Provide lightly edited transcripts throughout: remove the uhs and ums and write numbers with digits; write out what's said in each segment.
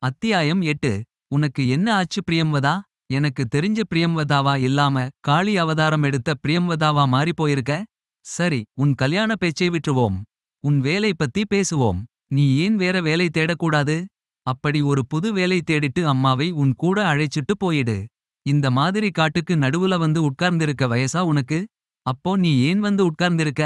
அத்தியாயம் 8. உனக்கு என்ன ஆச்சு பிரியம்வதா? எனக்கு தெரிஞ்ச பிரியம்வதாவா இல்லாம காளி அவதாரம் எடுத்த பிரியம்வதாவா மாறி போயிருக்க? சரி, உன் கல்யாண பேச்சை விட்டுருவோம். உன் வேலை பத்தி பேசுவோம். நீ ஏன் வேற வேலை தேடக்கூடாது? அப்படி ஒரு புது வேலை தேடிட்டு அம்மாவை உன் கூட அழைச்சிட்டு போயிடு. இந்த மாதிரி காட்டுக்கு நடுவுல வந்து உட்கார்ந்திருக்க வயசா உனக்கு? அப்போ நீ ஏன் வந்து உட்கார்ந்திருக்க?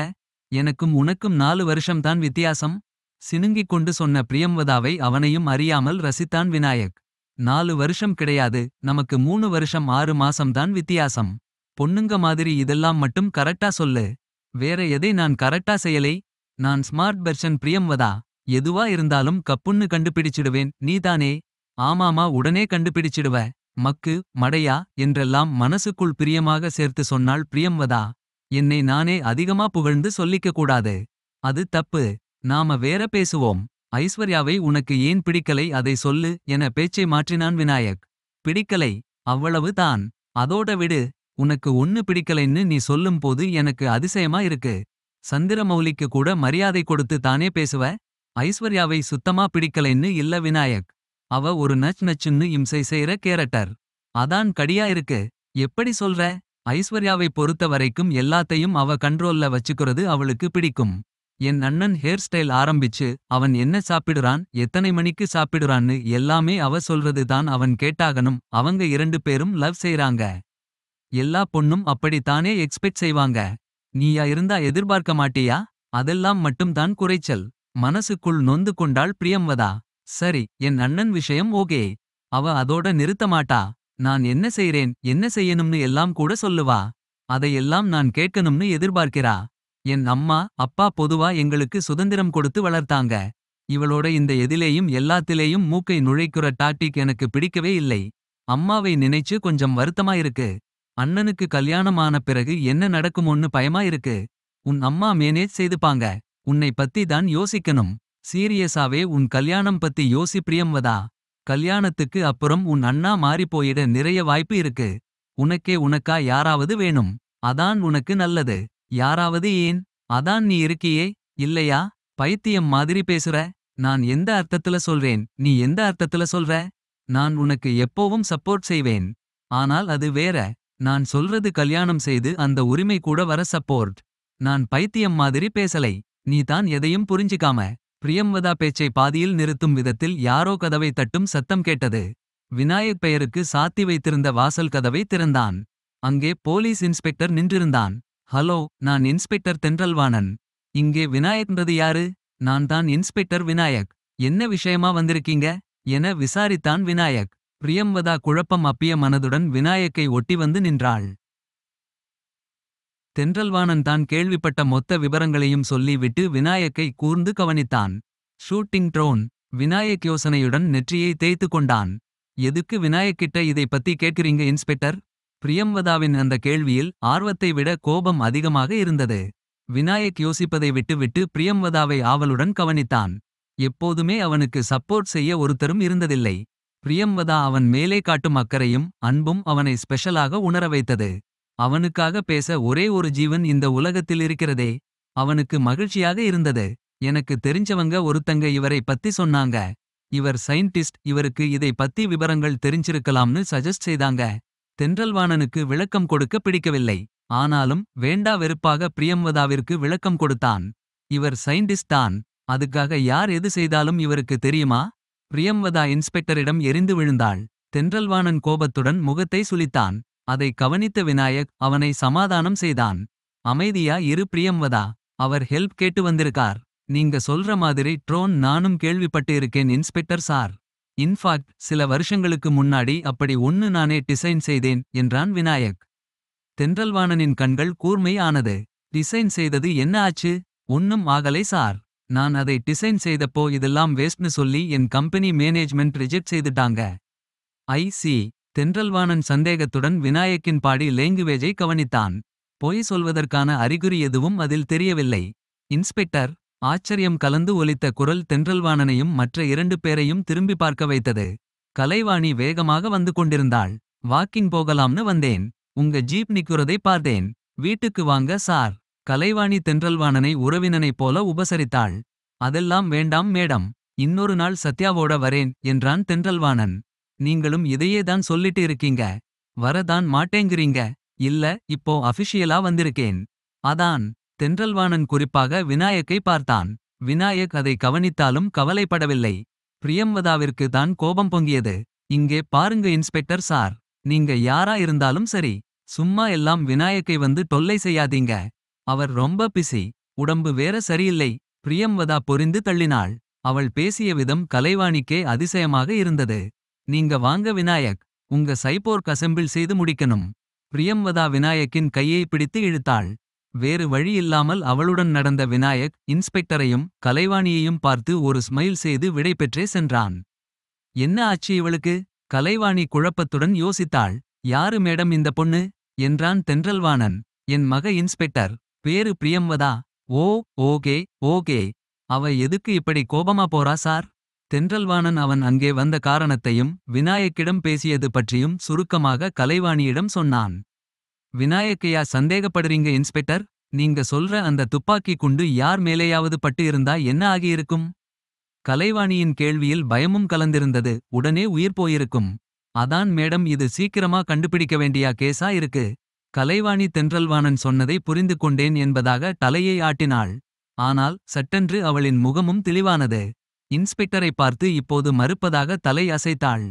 எனக்கும் உனக்கும் 4 வருஷம்தான் வித்தியாசம். சினுங்கிக் கொண்டு சொன்ன பிரியம்வதாவை அவனையும் அறியாமல் ரசித்தான் விநாயக். 4 வருஷம் கிடையாது, நமக்கு 3 வருஷம் 6 மாசம்தான் வித்தியாசம். பொண்ணுங்க மாதிரி இதெல்லாம் மட்டும் கரெக்டா சொல்லு. வேற எதை நான் கரெக்டா செய்யலை? நான் ஸ்மார்ட் பெர்சன் பிரியம்வதா. எதுவா இருந்தாலும் கப்புன்னு கண்டுபிடிச்சிடுவேன், நீதானே? ஆமாமா, உடனே கண்டுபிடிச்சிடுவ. மக்கு மடையா என்றெல்லாம் மனசுக்குள் பிரியமாக சேர்த்து சொன்னாள் பிரியம்வதா. என்னை நானே அதிகமா புகழ்ந்து சொல்லிக்க கூடாது. அது தப்பு. நாம வேற பேசுவோம். ஐஸ்வர்யாவை உனக்கு ஏன் பிடிக்கலை, அதை சொல்லு என பேச்சை மாற்றினான் விநாயக். பிடிக்கலை, அவ்வளவு தான். அதோட விடு. உனக்கு ஒன்னு பிடிக்கலைன்னு நீ சொல்லும் போது எனக்கு அதிசயமா இருக்கு. சந்திரமௌலிக்கு கூட மரியாதை கொடுத்து தானே பேசுவ. ஐஸ்வர்யாவை சுத்தமா பிடிக்கலைன்னு இல்ல விநாயக். அவ ஒரு நச் நச்சுன்னு இம்சை செய்ற கேரக்டர். அதான் கடியா இருக்கு. எப்படி சொல்ற? ஐஸ்வர்யாவை பொறுத்த வரைக்கும் எல்லாத்தையும் அவ கண்ட்ரோல்ல வச்சுக்கிறது அவளுக்கு பிடிக்கும். என் அண்ணன் ஹேர் ஸ்டைல் ஆரம்பிச்சு அவன் என்ன சாப்பிடுறான், எத்தனை மணிக்கு சாப்பிடுறான்னு எல்லாமே அவ சொல்றது தான் அவன் கேட்டாகணும். அவங்க 2 பேரும் லவ் செய்றாங்க. எல்லா பொண்ணும் அப்படி தானே எக்ஸ்பெக்ட் செய்வாங்க. நீயா இருந்தா எதிர்பார்க்க மாட்டியா? அதெல்லாம் மட்டும் தான் குறைச்சல். மனசுக்குள் நொந்து கொண்டாள் பிரியம்வதா. சரி, என் அண்ணன் விஷயம் ஓகே. அவ அதோட நிறுத்த மாட்டா. நான் என்ன செய்றேன், என்ன செய்யணும்னு எல்லாம் கூட சொல்லுவா. அதையெல்லாம் நான் கேட்கணும்னு எதிர்பார்க்கிறா. என் அம்மா அப்பா பொதுவா எங்களுக்கு சுதந்திரம் கொடுத்து வளர்த்தாங்க. இவளோட இந்த எதிலேயும் எல்லாத்திலேயும் மூக்கை நுழைக்கிற டாக்டிக் எனக்கு பிடிக்கவே இல்லை. அம்மாவை நினைச்சு கொஞ்சம் வருத்தமா இருக்கு. அண்ணனுக்கு கல்யாணம் ஆன பிறகு என்ன நடக்குமோன்னு பயமா இருக்கு. உன் அம்மா மேனேஜ் செய்துப்பாங்க. உன்னை பத்தி தான் யோசிக்கணும். சீரியஸாவே உன் கல்யாணம் பத்தி யோசி பிரியம்வதா. கல்யாணத்துக்கு அப்புறம் உன் அண்ணா மாறி போயிட நிறைய வாய்ப்பு இருக்கு. உனக்கா யாராவது வேணும். அதான் உனக்கு நல்லது. யாராவது ஏன்? அதான் நீ இருக்கியே. இல்லையா? பைத்தியம் மாதிரி பேசுற. நான் எந்த அர்த்தத்துல சொல்றேன், நீ எந்த அர்த்தத்துல சொல்ற? நான் உனக்கு எப்போவும் சப்போர்ட் செய்வேன். ஆனால் அது வேற. நான் சொல்றது கல்யாணம் செய்து அந்த உரிமை கூட வர சப்போர்ட். நான் பைத்தியம் மாதிரி பேசலை. நீ தான் எதையும் புரிஞ்சிக்காம. பிரியம்வதா பேச்சை பாதியில் நிறுத்தும் விதத்தில் யாரோ கதவை தட்டும் சத்தம் கேட்டது. விநாயக் பெயருக்கு சாத்தி வைத்திருந்த வாசல் கதவை திறந்தான். அங்கே போலீஸ் இன்ஸ்பெக்டர் நின்றிருந்தான். ஹலோ, நான் இன்ஸ்பெக்டர் தென்றல்வாணன். இங்கே விநாயக்ன்றது யாரு? நான் தான் இன்ஸ்பெக்டர் விநாயக். என்ன விஷயமா வந்திருக்கீங்க என விசாரித்தான் விநாயக். பிரியம்வதா குழப்பம் அப்பிய மனதுடன் விநாயக்கை ஒட்டி வந்து நின்றாள். தென்றல்வாணன் தான் கேள்விப்பட்ட மொத்த விவரங்களையும் சொல்லி விட்டு விநாயக்கை கூர்ந்து கவனித்தான். Shooting drone. விநாயக் யோசனையுடன் நெற்றியை தேய்த்து கொண்டான். எதுக்கு விநாயக்கிட்ட இதை பத்தி கேட்கிறீங்க இன்ஸ்பெக்டர்? பிரியம்வதாவின் அந்த கேள்வியில் ஆர்வத்தை விட கோபம் அதிகமாக இருந்தது. விநாயக் யோசிப்பதை விட்டு பிரியம்வதாவை ஆவலுடன் கவனித்தான். எப்போதுமே அவனுக்கு சப்போர்ட் செய்ய ஒருத்தரும் இருந்ததில்லை. பிரியம்வதா அவன் மேலே காட்டும் அக்கறையும் அன்பும் அவனை ஸ்பெஷலாக உணர வைத்தது. அவனுக்காக பேச ஒரே ஒரு ஜீவன் இந்த உலகத்தில் இருக்கிறதே. அவனுக்கு மகிழ்ச்சியாக இருந்தது. எனக்கு தெரிஞ்சவங்க ஒருத்தங்க இவரை பத்தி சொன்னாங்க. இவர் சயின்டிஸ்ட், இவருக்கு இதை பத்தி விவரங்கள் தெரிஞ்சிருக்கலாம்னு சஜஸ்ட் செய்தாங்க. தென்றல்வாணனுக்கு விளக்கம் கொடுக்க பிடிக்கவில்லை. ஆனாலும் வேண்டா வெறுப்பாக பிரியம்வதாவிற்கு விளக்கம் கொடுத்தான். இவர் சயின்டிஸ்ட் தான். அதுக்காக யார் எது செய்தாலும் இவருக்கு தெரியுமா? பிரியம்வதா இன்ஸ்பெக்டரிடம் எரிந்து விழுந்தாள். தென்றல்வாணன் கோபத்துடன் முகத்தை சுளித்தான். அதை கவனித்த விநாயக் அவனை சமாதானம் செய்தான். அமைதியா இரு பிரியம்வதா. அவர் ஹெல்ப் கேட்டு வந்திருக்கார். நீங்க சொல்ற மாதிரி ட்ரோன் நானும் கேள்விப்பட்டு இருக்கேன் இன்ஸ்பெக்டர் சார். இன்ஃபாக்ட் சில வருஷங்களுக்கு முன்னாடி அப்படி ஒன்னு நானே டிசைன் செய்தேன் என்றான் விநாயக். தென்றல்வாணனின் கண்கள் கூர்மை ஆனது. டிசைன் செய்தது என்ன ஆச்சு? ஒன்னும் ஆகலை சார். நான் அதை டிசைன் செய்தப்போ இதெல்லாம் வேஸ்ட்னு சொல்லி என் கம்பெனி மேனேஜ்மெண்ட் ரிஜெக்ட் செய்துட்டாங்க. ஐ. தென்றல்வாணன் சந்தேகத்துடன் விநாயக்கின் பாடி லேங்குவேஜை கவனித்தான். பொய் சொல்வதற்கான அறிகுறி எதுவும் அதில் தெரியவில்லை. இன்ஸ்பெக்டர். ஆச்சரியம் கலந்து ஒலித்த குரல் தென்றல்வாணனையும் மற்ற 2 பேரையும் திரும்பி பார்க்க வைத்தது. கலைவாணி வேகமாக வந்து கொண்டிருந்தாள். வாக்கிங் போகலாம்னு வந்தேன். உங்க ஜீப் நிக்கிறதை பார்த்தேன். வீட்டுக்கு வாங்க சார். கலைவாணி தென்றல்வாணனை உறவினனைப் போல உபசரித்தாள். அதெல்லாம் வேண்டாம் மேடம். இன்னொரு நாள் சத்யாவோட வரேன் என்றான் தென்றல்வாணன். நீங்களும் இதையே தான் சொல்லிட்டு இருக்கீங்க. வரதான் மாட்டேங்கிறீங்க. இல்ல, இப்போ அபிஷியலா வந்திருக்கேன். அதான். தென்றல்வாணன் குறிப்பாக விநாயக்கை பார்த்தான். விநாயக் அதை கவனித்தாலும் கவலைப்படவில்லை. பிரியம்வதாவிற்கு தான் கோபம் பொங்கியது. இங்கே பாருங்க இன்ஸ்பெக்டர் சார். நீங்க யாரா இருந்தாலும் சரி. சும்மா எல்லாம் விநாயக்கை வந்து தொல்லை செய்யாதீங்க. அவர் ரொம்ப பிஸி. உடம்பு வேற சரியில்லை. பிரியம்வதா பொரிந்து தள்ளினாள். அவள் பேசிய விதம் கலைவாணிக்கே அதிசயமாக இருந்தது. நீங்க வாங்க விநாயக். உங்க சைபோர்க் அசெம்பிள் செய்து முடிக்கணும். பிரியம்வதா விநாயக்கின் கையை பிடித்து இழுத்தாள். வேறு வழி இல்லாமல் அவளுடன் நடந்த விநாயக் இன்ஸ்பெக்டரையும் கலைவாணியையும் பார்த்து ஒரு ஸ்மைல் செய்து விடை பெற்றே சென்றான். என்ன ஆச்சு இவளுக்கு? கலைவாணி குழப்பத்துடன் யோசித்தாள். யாரு மேடம் இந்த பொண்ணு? என்றான் தென்றல்வாணன். என் மக இன்ஸ்பெக்டர். பேரு பிரியம்வதா. ஓ, ஓகே ஓகே. அவ எதுக்கு இப்படி கோபமா போறா சார்? தென்றல்வாணன் அவன் அங்கே வந்த காரணத்தையும் விநாயக்கிடம் பேசியது பற்றியும் சுருக்கமாக கலைவாணியிடம் சொன்னான். விநாயக்கையா சந்தேகப்படுறீங்க இன்ஸ்பெக்டர்? நீங்க சொல்ற அந்த துப்பாக்கி குண்டு யார் மேலேயாவது பட்டு இருந்தா என்ன ஆகியிருக்கும்? கலைவாணியின் கேள்வியில் பயமும் கலந்திருந்தது. உடனே உயிர் போயிருக்கும். அதான் மேடம், இது சீக்கிரமா கண்டுபிடிக்க வேண்டிய கேஸா இருக்கு. கலைவாணி தென்றல்வாணன் சொன்னதை புரிந்து கொண்டேன் என்பதாக தலையை ஆட்டினாள். ஆனால் சட்டென்று அவளின் முகமும் தெளிவானது. இன்ஸ்பெக்டரை பார்த்து இப்போது மறுப்பதாக தலை அசைத்தாள்.